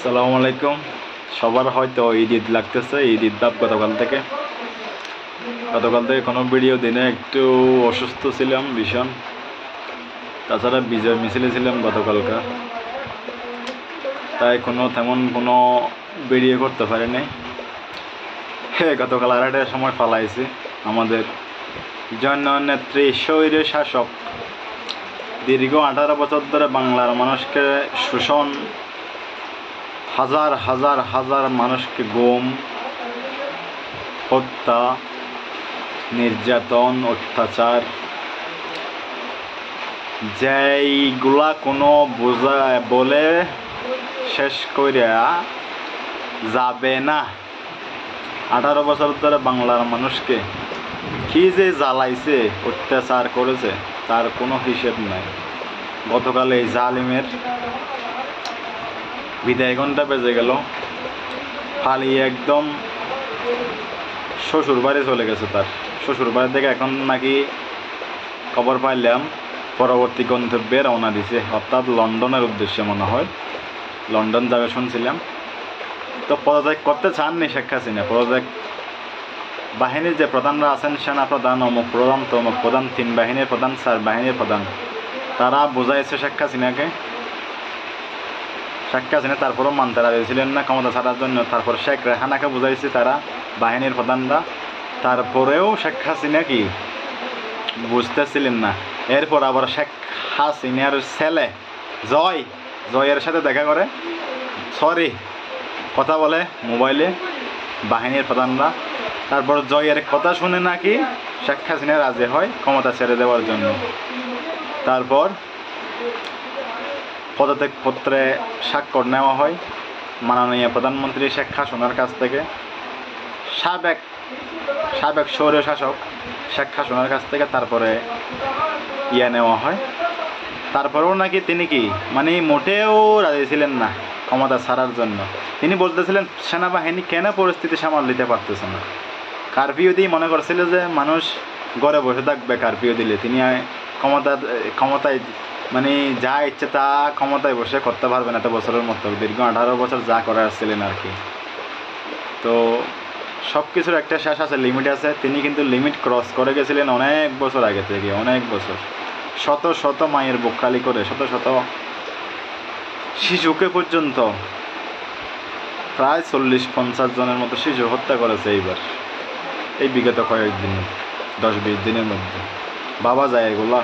আসসালামু আলাইকুম। সবার হয়তো ঈদ লাগতেছে, ঈদ ভাব গতকাল থেকে কোনো ভিডিও দিনে একটু অসুস্থ ছিলাম ভীষণ। তাছাড়া বিজয় মিছিলে ছিলাম গতকালকে, তাই তেমন কোনো ভিডিও করতে পারিনি। গতকাল আড়াইটার সময় ফালাইছি আমাদের জননেত্রী স্বৈর শাসক দীর্ঘ 18 বছর ধরে বাংলার মানুষকে শোষণ, হাজার হাজার হাজার মানুষকে গুম, হত্যা, নির্যাতন, অত্যাচার, যেইগুলা কোনো বলে শেষ করিয়া যাবে না। 18 বছর ধরে বাংলার মানুষকে কি যে জ্বালাইছে, অত্যাচার করেছে, তার কোনো হিসেব নাই। গতকাল এই জালিমের বিদায় ঘন্টা বেজে গেল, পালিয়ে একদম শ্বশুর বাড়ি চলে গেছে। তার শ্বশুর বাড়ি থেকে এখন নাকি খবর পাইলাম পরবর্তী গন্তব্যে রওনা দিছে, অর্থাৎ লন্ডনের উদ্দেশ্যে মনে হয়। লন্ডন যাবে শুনছিলাম। তো পদত্যাগ করতে চাননি শেখ হাসিনা। পদত্যাগ বাহিনীর যে প্রধানরা আছেন, সেনা প্রধান, অমুক প্রধান, তমুক প্রধান, 3 বাহিনীর প্রধান, 4 বাহিনীর প্রধান, তারা বোঝাইছে শেখ হাসিনাকে। শেখ হাসিনা তারপরও মানতে রাজি ছিলেন না ক্ষমতা ছাড়ার জন্য। তারপর শেখ রেহানাকে বুঝাইছে তারা বাহিনীর প্রধানরা, তারপরেও শেখ হাসিনা কি বুঝতেছিলেন না। এরপর আবার শেখ হাসিনার ছেলে জয়ের সাথে দেখা করে, কথা বলে মোবাইলে বাহিনীর প্রধানরা। তারপর জয়ের কথা শুনে নাকি শেখ হাসিনা রাজি হয় ক্ষমতা ছেড়ে দেওয়ার জন্য। তারপর পদত্যাগপত্রে স্বাক্ষর নেওয়া হয় মাননীয় প্রধানমন্ত্রী শেখ হাসিনার কাছ থেকে, সাবেক স্বৈর শাসক শেখ হাসিনার কাছ থেকে। তারপরে নেওয়া হয়। তারপরেও নাকি তিনি মোটেও রাজি ছিলেন না ক্ষমতা ছাড়ার জন্য। তিনি বলতেছিলেন সেনাবাহিনী কেন পরিস্থিতি সামাল দিতে পারতেছে না। কারফিউ দিয়ে মনে করছিল যে মানুষ ঘরে বসে থাকবে কারফিউ দিলে। তিনি ক্ষমতায় যা ইচ্ছে তা ক্ষমতায় বসে করতে পারবেন এত বছরের মতো। দীর্ঘ 18 বছর যা করে আসছিলেন আর কি। তো সব কিছুর একটা শেষ আছে, লিমিট আছে। তিনি কিন্তু লিমিট ক্রস করে গেছিলেন অনেক বছর আগে থেকে, অনেক বছর। শত শত মায়ের বুক খালি করে, শত শত শিশুকে পর্যন্ত প্রায় 40-50 জনের মতো শিশু হত্যা করেছে এইবার, এই বিগত কয়েকদিনে, 10-20 দিনের মধ্যে। ভাবা যায় এগুলা?